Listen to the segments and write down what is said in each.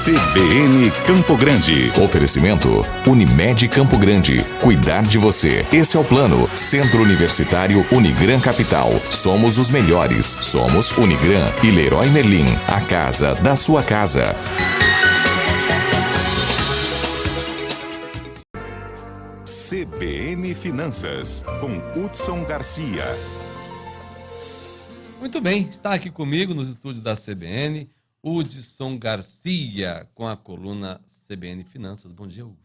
CBN Campo Grande. Oferecimento Unimed Campo Grande. Cuidar de você. Esse é o plano. Centro Universitário Unigran Capital. Somos os melhores. Somos Unigran e Leroy Merlin. A casa da sua casa. CBN Finanças, com Hudson Garcia. Muito bem, está aqui comigo nos estúdios da CBN, Hudson Garcia, com a coluna CBN Finanças. Bom dia, Hugo.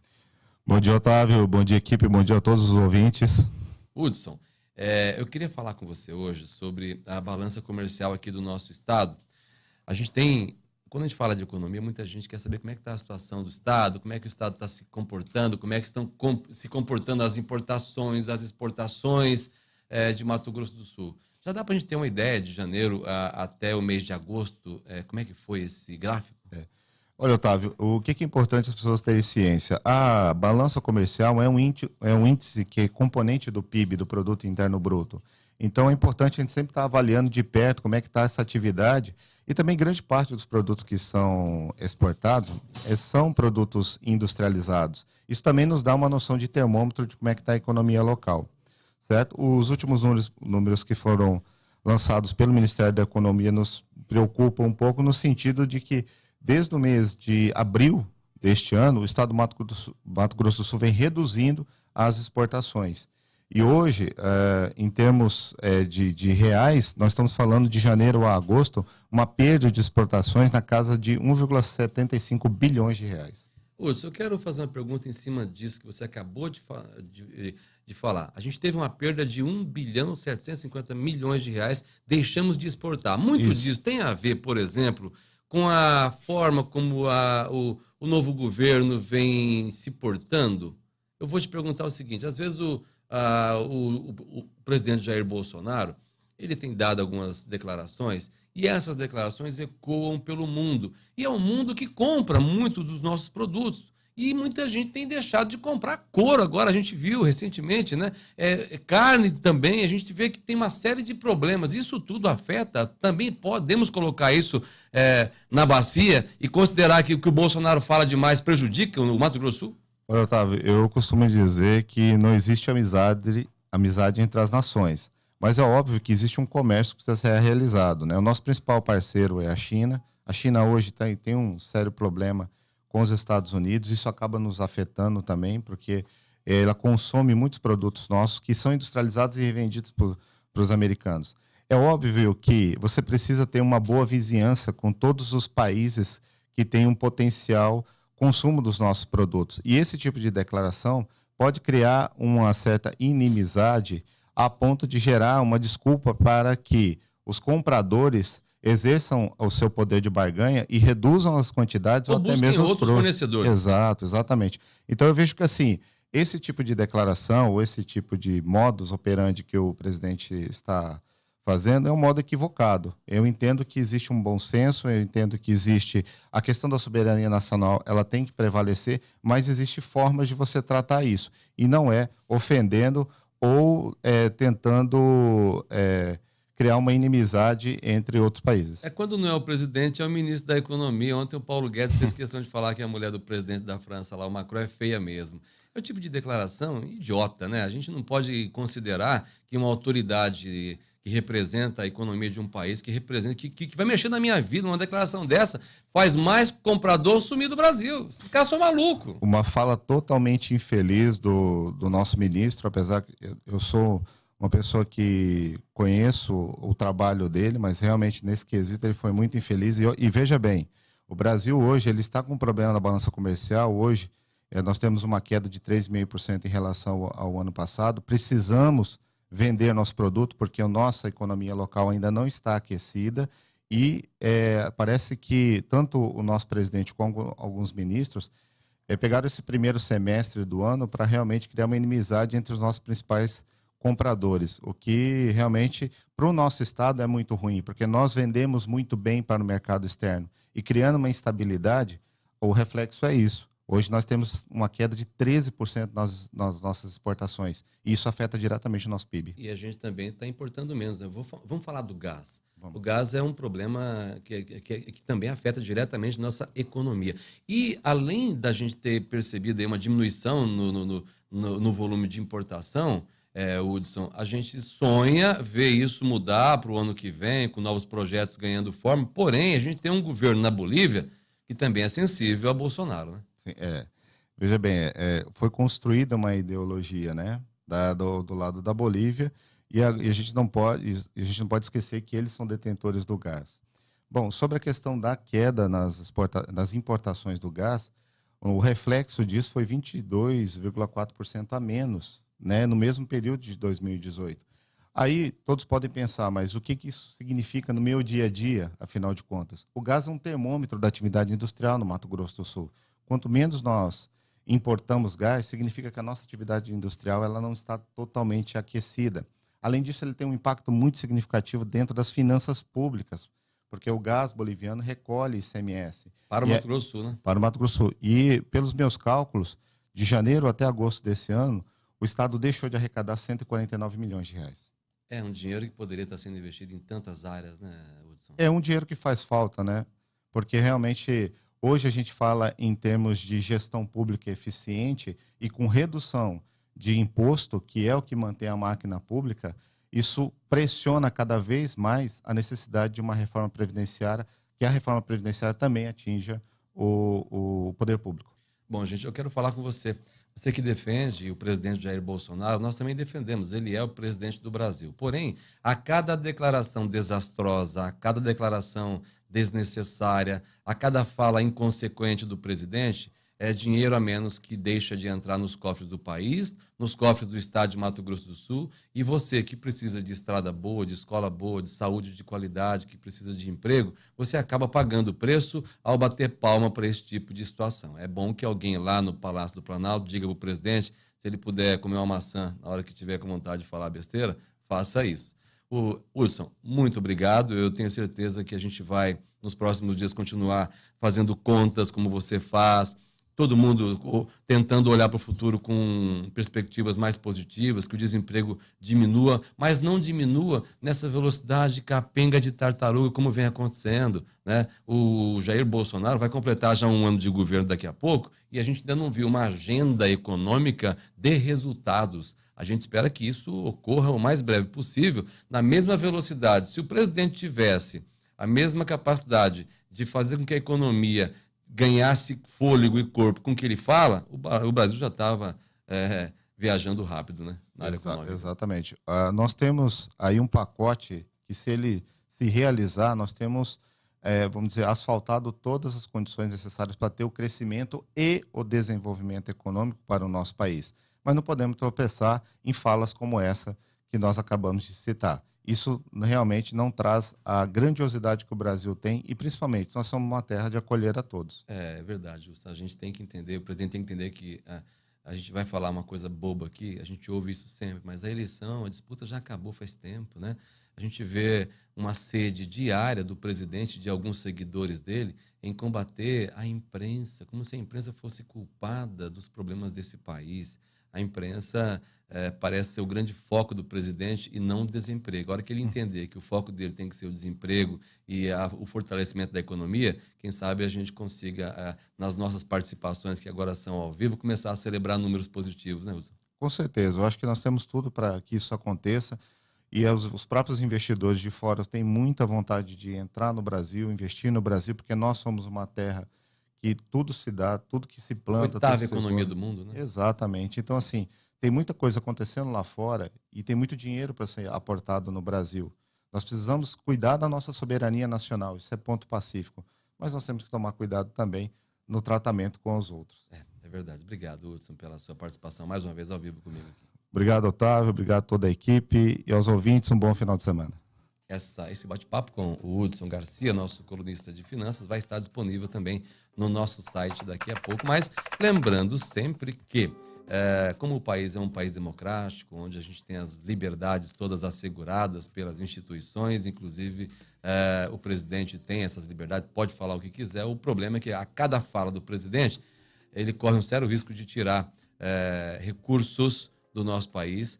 Bom dia, Otávio. Bom dia, equipe. Bom dia a todos os ouvintes. Hudson, eu queria falar com você hoje sobre a balança comercial aqui do nosso estado. A gente tem... Quando a gente fala de economia, muita gente quer saber como é que está a situação do Estado, como é que o Estado está se comportando, como é que estão se comportando as importações, as exportações de Mato Grosso do Sul. Já dá para a gente ter uma ideia de janeiro até o mês de agosto, como é que foi esse gráfico? Olha, Otávio, o que é importante as pessoas terem ciência? A balança comercial é um índice que é componente do PIB, do Produto Interno Bruto. Então é importante a gente sempre estar avaliando de perto como é que está essa atividade. E também grande parte dos produtos que são exportados são produtos industrializados. Isso também nos dá uma noção de termômetro de como é que está a economia local, certo? Os últimos números que foram lançados pelo Ministério da Economia nos preocupam um pouco no sentido de que, desde o mês de abril deste ano, o estado do Mato Grosso do Sul vem reduzindo as exportações. E hoje, em termos de reais, nós estamos falando de janeiro a agosto, uma perda de exportações na casa de 1,75 bilhões de reais. Hudson, eu quero fazer uma pergunta em cima disso que você acabou de falar. A gente teve uma perda de 1 bilhão 750 milhões de reais, deixamos de exportar. Muito disso tem a ver, por exemplo, com a forma como o novo governo vem se portando. Eu vou te perguntar o seguinte, às vezes o presidente Jair Bolsonaro, ele tem dado algumas declarações e essas declarações ecoam pelo mundo. E é um mundo que compra muito dos nossos produtos. E muita gente tem deixado de comprar couro agora, a gente viu recentemente, né? Carne também, a gente vê que tem uma série de problemas. Isso tudo afeta, também podemos colocar isso na bacia e considerar que o que o Bolsonaro fala demais prejudica o Mato Grosso do Sul? Olha, Otávio, eu costumo dizer que não existe amizade entre as nações, mas é óbvio que existe um comércio que precisa ser realizado, né? O nosso principal parceiro é a China. A China hoje tem um sério problema com os Estados Unidos, isso acaba nos afetando também, porque ela consome muitos produtos nossos que são industrializados e revendidos para os americanos. É óbvio que você precisa ter uma boa vizinhança com todos os países que têm um potencial consumo dos nossos produtos. E esse tipo de declaração pode criar uma certa inimizade a ponto de gerar uma desculpa para que os compradores exerçam o seu poder de barganha e reduzam as quantidades ou até mesmo outros fornecedores. Exato, exatamente. Então eu vejo que assim, esse tipo de declaração ou esse tipo de modus operandi que o presidente está fazendo é um modo equivocado. Eu entendo que existe um bom senso, eu entendo que existe a questão da soberania nacional, ela tem que prevalecer, mas existe formas de você tratar isso. E não é ofendendo ou tentando criar uma inimizade entre outros países. Quando não é o presidente, é o ministro da Economia. Ontem o Paulo Guedes fez questão de falar que a mulher do presidente da França, lá, o Macron, é feia mesmo. É o tipo de declaração idiota, né? A gente não pode considerar que uma autoridade que representa a economia de um país, que vai mexer na minha vida, uma declaração dessa, faz mais comprador sumir do Brasil. Esses caras são malucos. Uma fala totalmente infeliz do nosso ministro, apesar que eu sou uma pessoa que conheço o trabalho dele, mas realmente nesse quesito ele foi muito infeliz. E veja bem, o Brasil hoje ele está com um problema na balança comercial. Hoje nós temos uma queda de 3,5% em relação ao ano passado. Precisamos vender nosso produto, porque a nossa economia local ainda não está aquecida e parece que tanto o nosso presidente como alguns ministros pegaram esse primeiro semestre do ano para realmente criar uma inimizade entre os nossos principais compradores, o que realmente para o nosso estado é muito ruim, porque nós vendemos muito bem para o mercado externo e criando uma instabilidade, o reflexo é isso. Hoje nós temos uma queda de 13% nas nossas exportações. E isso afeta diretamente o nosso PIB. E a gente também está importando menos, né? Vamos falar do gás. O gás é um problema que também afeta diretamente nossa economia. E além da gente ter percebido aí uma diminuição no volume de importação, Hudson, a gente sonha ver isso mudar para o ano que vem, com novos projetos ganhando forma. Porém, a gente tem um governo na Bolívia que também é sensível a Bolsonaro, né? Sim, veja bem, foi construída uma ideologia, né, do lado da Bolívia, e a gente não pode esquecer que eles são detentores do gás. Bom, sobre a questão da queda nas importações do gás, o reflexo disso foi 22,4% a menos, né, no mesmo período de 2018. Aí todos podem pensar, mas o que isso significa no meu dia a dia, afinal de contas? O gás é um termômetro da atividade industrial no Mato Grosso do Sul. Quanto menos nós importamos gás, significa que a nossa atividade industrial ela não está totalmente aquecida. Além disso, ele tem um impacto muito significativo dentro das finanças públicas, porque o gás boliviano recolhe ICMS. Para o Mato Grosso do Sul, né? Para o Mato Grosso do Sul. E, pelos meus cálculos, de janeiro até agosto desse ano, o Estado deixou de arrecadar 149 milhões de reais. É um dinheiro que poderia estar sendo investido em tantas áreas, né, Hudson? É um dinheiro que faz falta, né? Porque realmente hoje a gente fala em termos de gestão pública eficiente e com redução de imposto, que é o que mantém a máquina pública, isso pressiona cada vez mais a necessidade de uma reforma previdenciária, que a reforma previdenciária também atinja o poder público. Bom, gente, eu quero falar com você. Você que defende o presidente Jair Bolsonaro, nós também defendemos. Ele é o presidente do Brasil. Porém, a cada declaração desastrosa, a cada declaração desnecessária, a cada fala inconsequente do presidente, é dinheiro a menos que deixa de entrar nos cofres do país, nos cofres do estado de Mato Grosso do Sul. E você que precisa de estrada boa, de escola boa, de saúde de qualidade, que precisa de emprego, você acaba pagando o preço ao bater palma para esse tipo de situação. É bom que alguém lá no Palácio do Planalto diga para o presidente, se ele puder comer uma maçã na hora que tiver com vontade de falar besteira, faça isso. Hudson, muito obrigado. Eu tenho certeza que a gente vai, nos próximos dias, continuar fazendo contas como você faz, todo mundo tentando olhar para o futuro com perspectivas mais positivas, que o desemprego diminua, mas não diminua nessa velocidade capenga de tartaruga, como vem acontecendo, né? O Jair Bolsonaro vai completar já um ano de governo daqui a pouco e a gente ainda não viu uma agenda econômica de resultados. A gente espera que isso ocorra o mais breve possível, na mesma velocidade. Se o presidente tivesse a mesma capacidade de fazer com que a economia ganhasse fôlego e corpo com o que ele fala, o Brasil já estava viajando rápido, né, na área econômica. Exatamente. Nós temos aí um pacote que, se ele se realizar, nós temos, vamos dizer, asfaltado todas as condições necessárias para ter o crescimento e o desenvolvimento econômico para o nosso país. Mas não podemos tropeçar em falas como essa que nós acabamos de citar. Isso realmente não traz a grandiosidade que o Brasil tem e, principalmente, nós somos uma terra de acolher a todos. É verdade, Justo. A gente tem que entender, o presidente tem que entender que a gente vai falar uma coisa boba aqui, a gente ouve isso sempre, mas a eleição, a disputa já acabou faz tempo, né? A gente vê uma sede diária do presidente, de alguns seguidores dele, em combater a imprensa, como se a imprensa fosse culpada dos problemas desse país. A imprensa parece ser o grande foco do presidente e não o desemprego. A hora que ele entender que o foco dele tem que ser o desemprego e o fortalecimento da economia, quem sabe a gente consiga, nas nossas participações, que agora são ao vivo, começar a celebrar números positivos, né, Wilson? Com certeza. Eu acho que nós temos tudo para que isso aconteça. E os próprios investidores de fora têm muita vontade de entrar no Brasil, investir no Brasil, porque nós somos uma terra que tudo se dá, tudo que se planta... Oitava economia do mundo, né? Exatamente. Então, assim, tem muita coisa acontecendo lá fora e tem muito dinheiro para ser aportado no Brasil. Nós precisamos cuidar da nossa soberania nacional, isso é ponto pacífico. Mas nós temos que tomar cuidado também no tratamento com os outros. É verdade. Obrigado, Hudson, pela sua participação mais uma vez ao vivo comigo aqui. Obrigado, Otávio. Obrigado a toda a equipe e aos ouvintes, um bom final de semana. Esse bate-papo com o Hudson Garcia, nosso colunista de finanças, vai estar disponível também no nosso site daqui a pouco. Mas lembrando sempre que, como o país é um país democrático, onde a gente tem as liberdades todas asseguradas pelas instituições, inclusive o presidente tem essas liberdades, pode falar o que quiser. O problema é que a cada fala do presidente, ele corre um sério risco de tirar recursos do nosso país,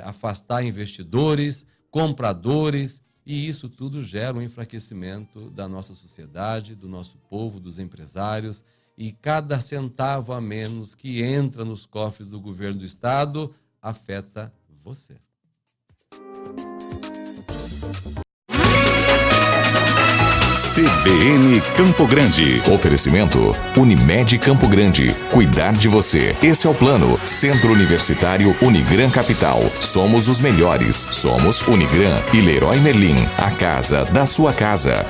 afastar investidores, compradores E isso tudo gera um enfraquecimento da nossa sociedade, do nosso povo, dos empresários, e cada centavo a menos que entra nos cofres do governo do Estado afeta você. CBN Campo Grande. Oferecimento Unimed Campo Grande. Cuidar de você. Esse é o plano. Centro Universitário Unigran Capital. Somos os melhores. Somos Unigran e Leroy Merlin. A casa da sua casa.